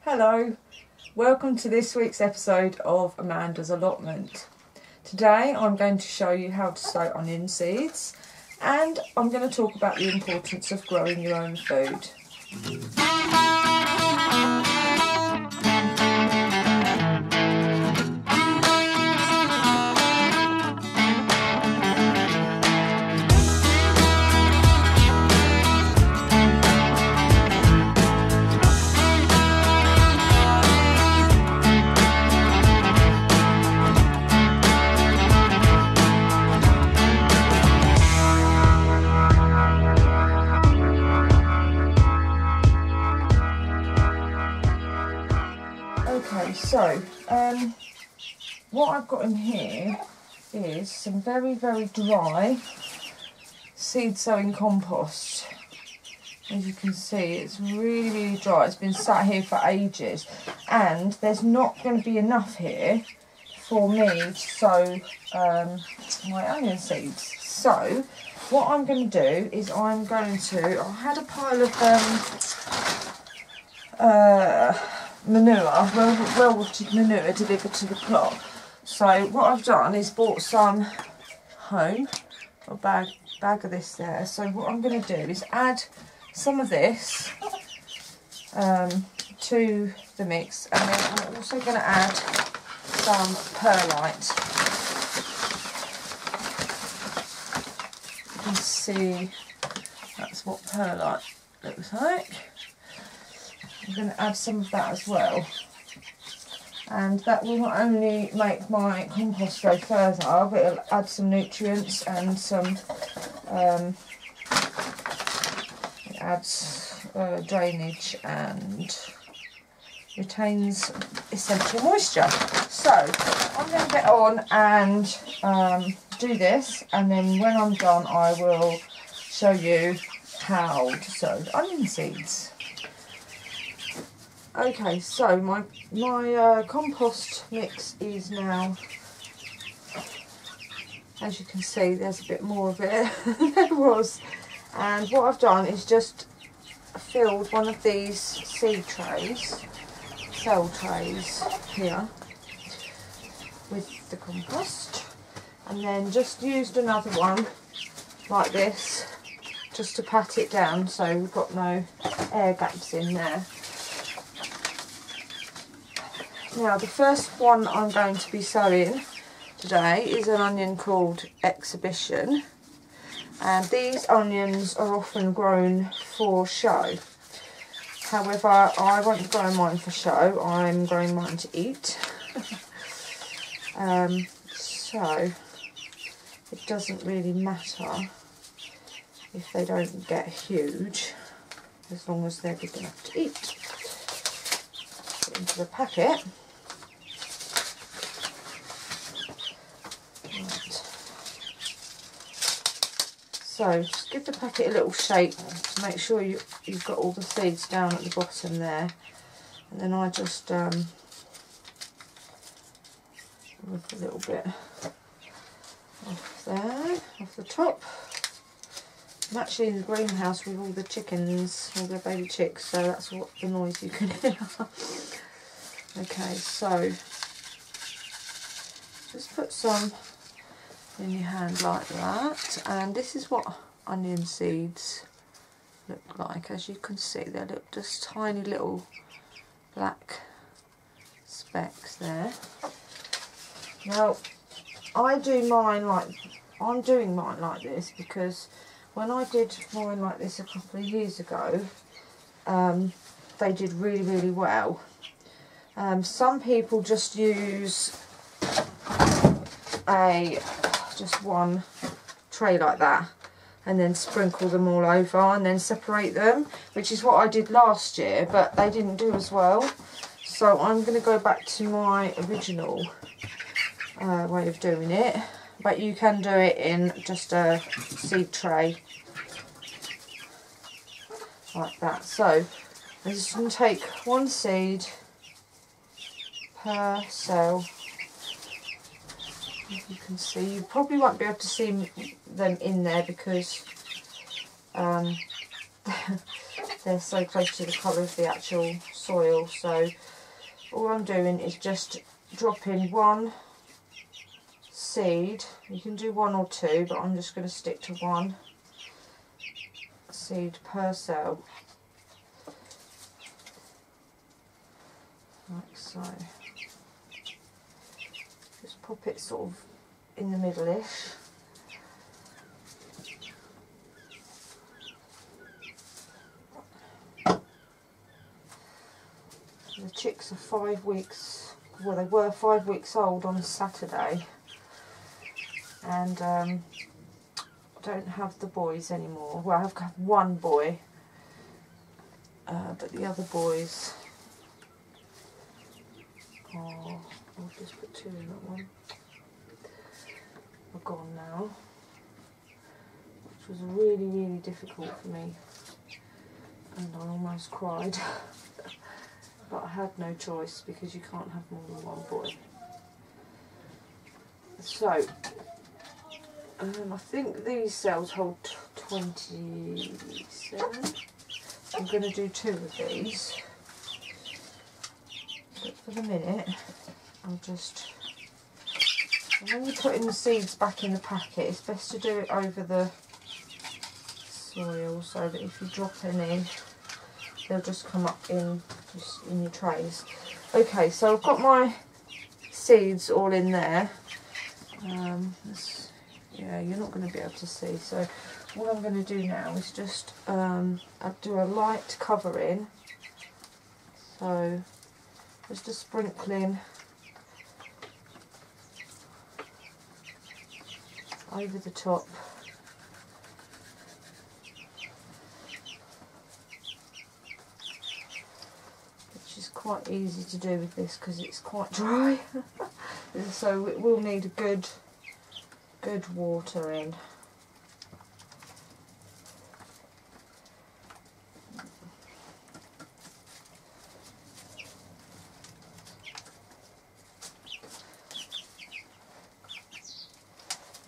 Hello, welcome to this week's episode of Amanda's Allotment. Today I'm going to show you how to sow onion seeds, and I'm going to talk about the importance of growing your own food. Okay, so what I've got in here is some very dry seed sowing compost. As you can see, it's really dry. It's been sat here for ages, and there's not going to be enough here for me to sow my onion seeds. So what I'm going to do is I had a pile of manure, well-rotted manure delivered to the plot. So what I've done is bought some home, a bag of this there. So what I'm going to do is add some of this to the mix, and then I'm also going to add some perlite. You can see that's what perlite looks like. I'm going to add some of that as well, and that will not only make my compost go further, but it'll add some nutrients and some it adds drainage and retains essential moisture. So I'm going to get on and do this, and then when I'm done I will show you how to sow the onion seeds. Okay, so my compost mix is now, as you can see, there's a bit more of it than there was. And what I've done is just filled one of these seed trays, cell trays here, with the compost, and then just used another one like this just to pat it down so we've got no air gaps in there. Now the first one I'm going to be sowing today is an onion called Exhibition, and these onions are often grown for show. However, I won't be growing mine for show, I'm growing mine to eat. So it doesn't really matter if they don't get huge, as long as they're big enough to eat. Put it into the packet. So just give the packet a little shake to make sure you've got all the seeds down at the bottom there, and then I just rub a little bit off there, off the top. I'm actually in the greenhouse with all the chickens, all the baby chicks, so that's what the noise you can hear. Okay, so just put some in your hand like that, and this is what onion seeds look like. As you can see, they're just tiny little black specks there. Now I'm doing mine like this because when I did mine like this a couple of years ago, they did really well. Some people just use just one tray like that and then sprinkle them all over and then separate them, which is what I did last year, but they didn't do as well. So I'm going to go back to my original way of doing it, but you can do it in just a seed tray like that. So I'm just going to take one seed per cell. You can see, you probably won't be able to see them in there because they're so close to the colour of the actual soil. So all I'm doing is just dropping one seed. You can do one or two, but I'm just going to stick to one seed per cell, like so. Just pop it sort of in the middle-ish. The chicks are 5 weeks, well, they were 5 weeks old on Saturday, and I don't have the boys anymore. Well, I've got one boy, but the other boys are, I'll just put 2 in that one, are gone now, which was really, really difficult for me, and I almost cried. But I had no choice because you can't have more than one boy. So, I think these cells hold 27. I'm going to do 2 of these. But for the minute, I'll just... When you're putting the seeds back in the packet, it's best to do it over the soil so that if you drop any, they'll just come up in your trays. Okay, so I've got my seeds all in there. Yeah, you're not going to be able to see. So what I'm going to do now is just I'll do a light covering. So just a sprinkling over the top. Quite easy to do with this because it's quite dry. So it will need a good watering.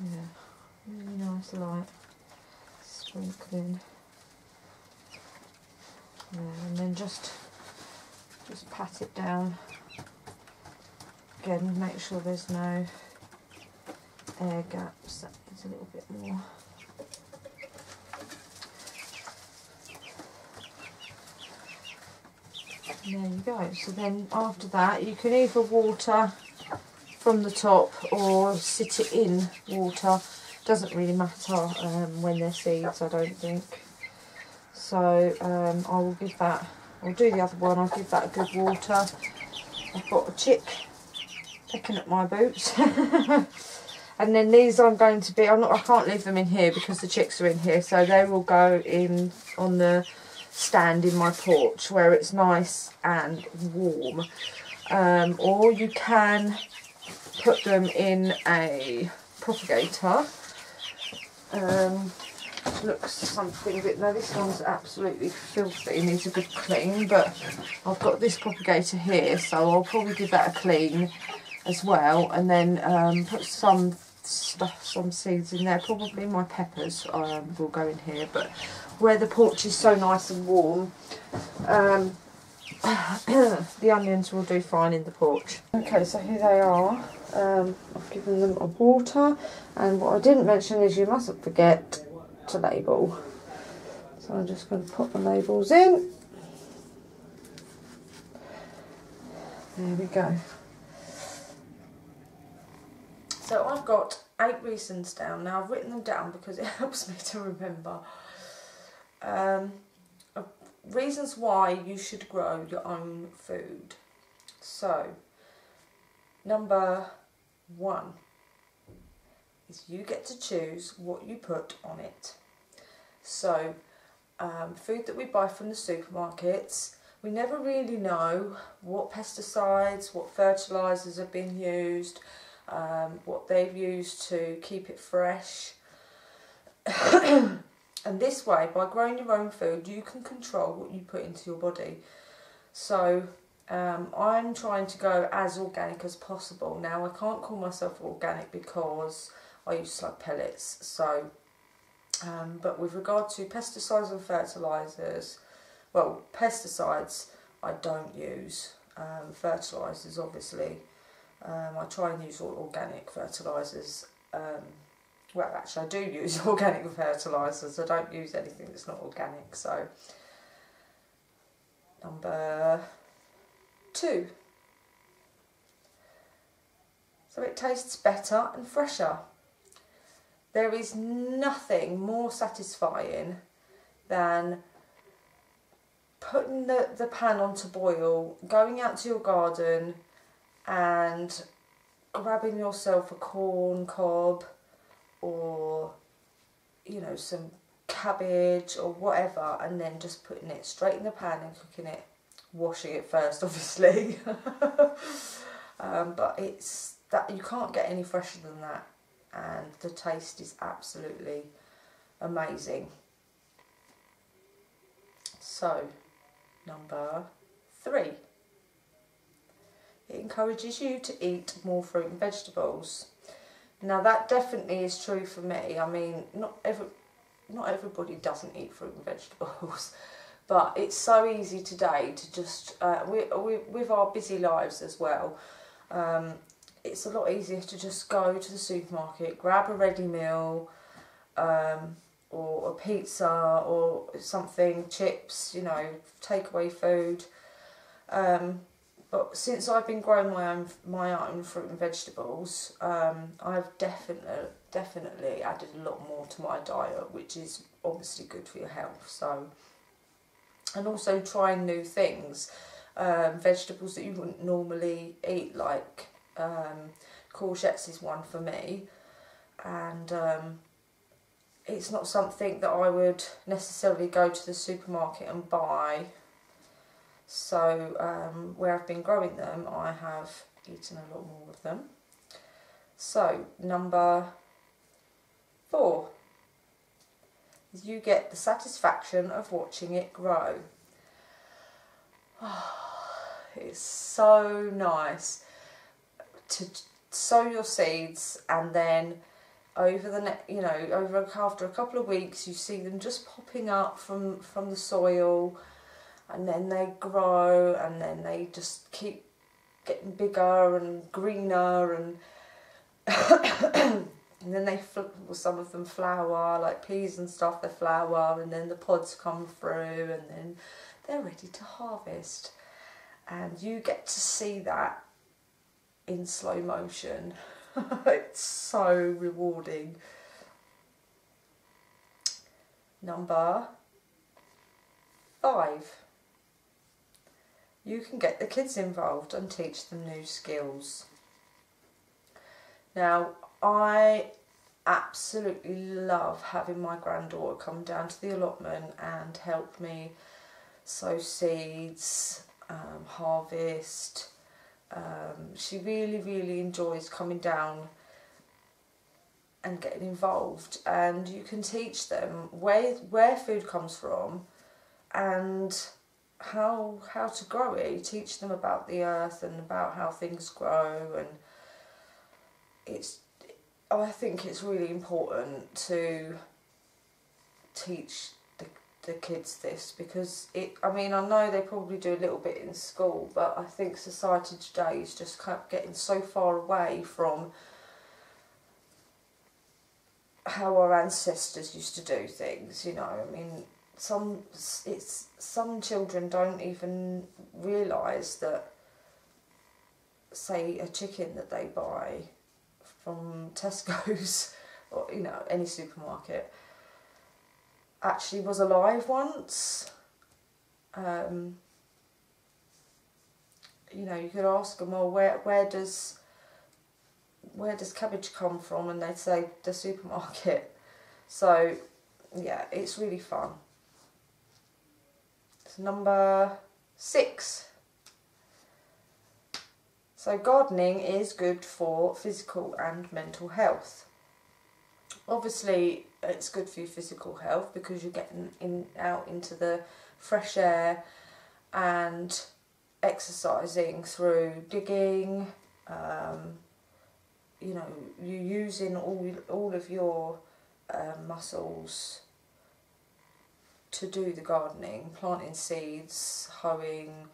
Yeah, really nice light sprinkling. Yeah, and then just pat it down again, make sure there's no air gaps. That needs a little bit more. And there you go. So then after that you can either water from the top or sit it in water. Doesn't really matter when they're seeds, I don't think. So I will give that, I'll do the other one, I'll give that a good water. I've got a chick picking at my boots. And then these I'm going to be, I can't leave them in here because the chicks are in here, so they will go in on the stand in my porch where it's nice and warm. Or you can put them in a propagator. Looks something a bit, now this one's absolutely filthy, needs a good clean, but I've got this propagator here, so I'll probably give that a clean as well, and then put some seeds in there. Probably my peppers will go in here, but where the porch is so nice and warm, the onions will do fine in the porch. Okay, so here they are. I've given them a water, and what I didn't mention is you mustn't forget to label. So I'm just going to put the labels in. There we go. So I've got 8 reasons down. Now I've written them down because it helps me to remember. Reasons why you should grow your own food. So, number 1 is you get to choose what you put on it. So, food that we buy from the supermarkets, we never really know what pesticides, what fertilisers have been used, what they've used to keep it fresh. And this way, by growing your own food, you can control what you put into your body. So I'm trying to go as organic as possible. Now, I can't call myself organic because I use slug pellets. So, but with regard to pesticides and fertilisers, well, pesticides I don't use, fertilisers obviously. I try and use all organic fertilisers. Well, actually I do use organic fertilisers, I don't use anything that's not organic. So, number 2. So it tastes better and fresher. There is nothing more satisfying than putting the pan on to boil, going out to your garden and grabbing yourself a corn cob or, you know, some cabbage or whatever, and then just putting it straight in the pan and cooking it, washing it first obviously. But it's that, you can't get any fresher than that, and the taste is absolutely amazing. So, number 3. It encourages you to eat more fruit and vegetables. Now that definitely is true for me. I mean, not everybody doesn't eat fruit and vegetables, but it's so easy today to just, with our busy lives as well, it's a lot easier to just go to the supermarket, grab a ready meal, or a pizza or something, chips, you know, takeaway food. But since I've been growing my own fruit and vegetables, I've definitely added a lot more to my diet, which is obviously good for your health. So, and also trying new things, vegetables that you wouldn't normally eat, like courgettes is one for me, and it's not something that I would necessarily go to the supermarket and buy. So where I've been growing them, I have eaten a lot more of them. So number 4 is you get the satisfaction of watching it grow. It's so nice to sow your seeds, and then over after a couple of weeks you see them just popping up from the soil, and then they grow, and then they just keep getting bigger and greener, and and then some of them flower, like peas and stuff, they flower, and then the pods come through, and then they're ready to harvest. And you get to see that in slow motion. It's so rewarding. Number 5. You can get the kids involved and teach them new skills. Now, I absolutely love having my granddaughter come down to the allotment and help me sow seeds, harvest. She really enjoys coming down and getting involved, and you can teach them where food comes from and how to grow it. You teach them about the earth and about how things grow, and I think it's really important to teach the kids this, because I mean, I know they probably do a little bit in school, but I think society today is just kind of getting so far away from how our ancestors used to do things, you know. I mean, some children don't even realise that, say, a chicken that they buy from Tesco's or, you know, any supermarket actually was alive once. You know, you could ask them, well, where does cabbage come from? And they'd say the supermarket. So yeah, it's really fun. So number 6. So gardening is good for physical and mental health. Obviously, it's good for your physical health because you're getting out into the fresh air and exercising through digging. You know, you're using all of your muscles to do the gardening, planting seeds, hoeing,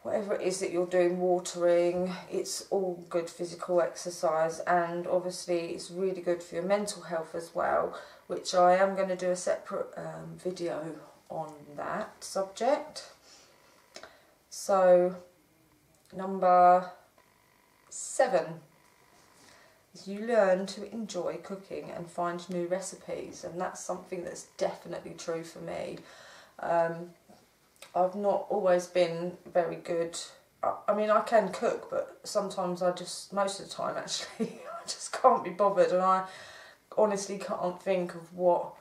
whatever it is that you're doing, watering. It's all good physical exercise, and obviously it's really good for your mental health as well, which I am going to do a separate video on that subject. So number 7 is you learn to enjoy cooking and find new recipes, and that's something that's definitely true for me. I've not always been very good. I mean, I can cook, but sometimes most of the time actually, I just can't be bothered, and I honestly can't think of what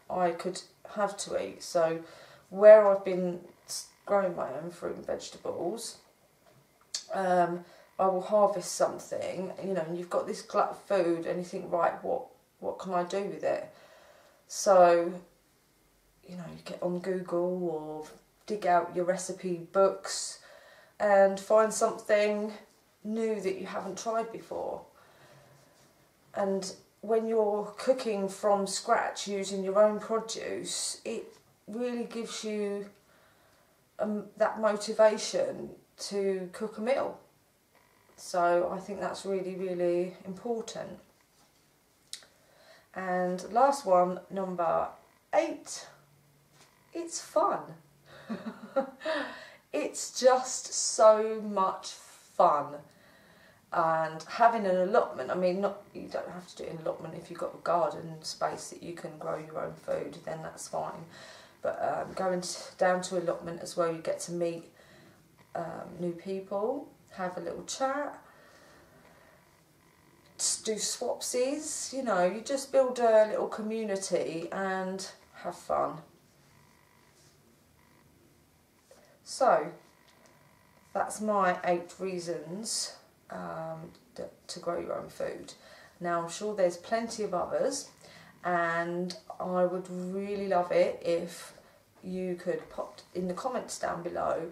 I could have to eat. So where I've been growing my own fruit and vegetables, I will harvest something, you know, and you've got this glut of food and you think, right, what can I do with it? So, you know, you get on Google or dig out your recipe books and find something new that you haven't tried before. And when you're cooking from scratch using your own produce, it really gives you that motivation to cook a meal. So I think that's really, really important. And last one, number 8, it's fun. It's just so much fun. And having an allotment, I mean, you don't have to do an allotment if you've got a garden space that you can grow your own food, then that's fine. But going down to allotment as well, you get to meet new people, have a little chat, do swapsies, you know, you just build a little community and have fun. So that's my 8 reasons to grow your own food. Now I'm sure there's plenty of others, and I would really love it if you could pop in the comments down below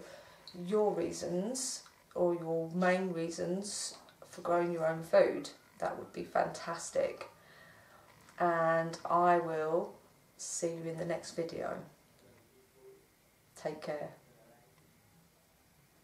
your reasons or your main reasons for growing your own food. That would be fantastic. And I will see you in the next video. Take care.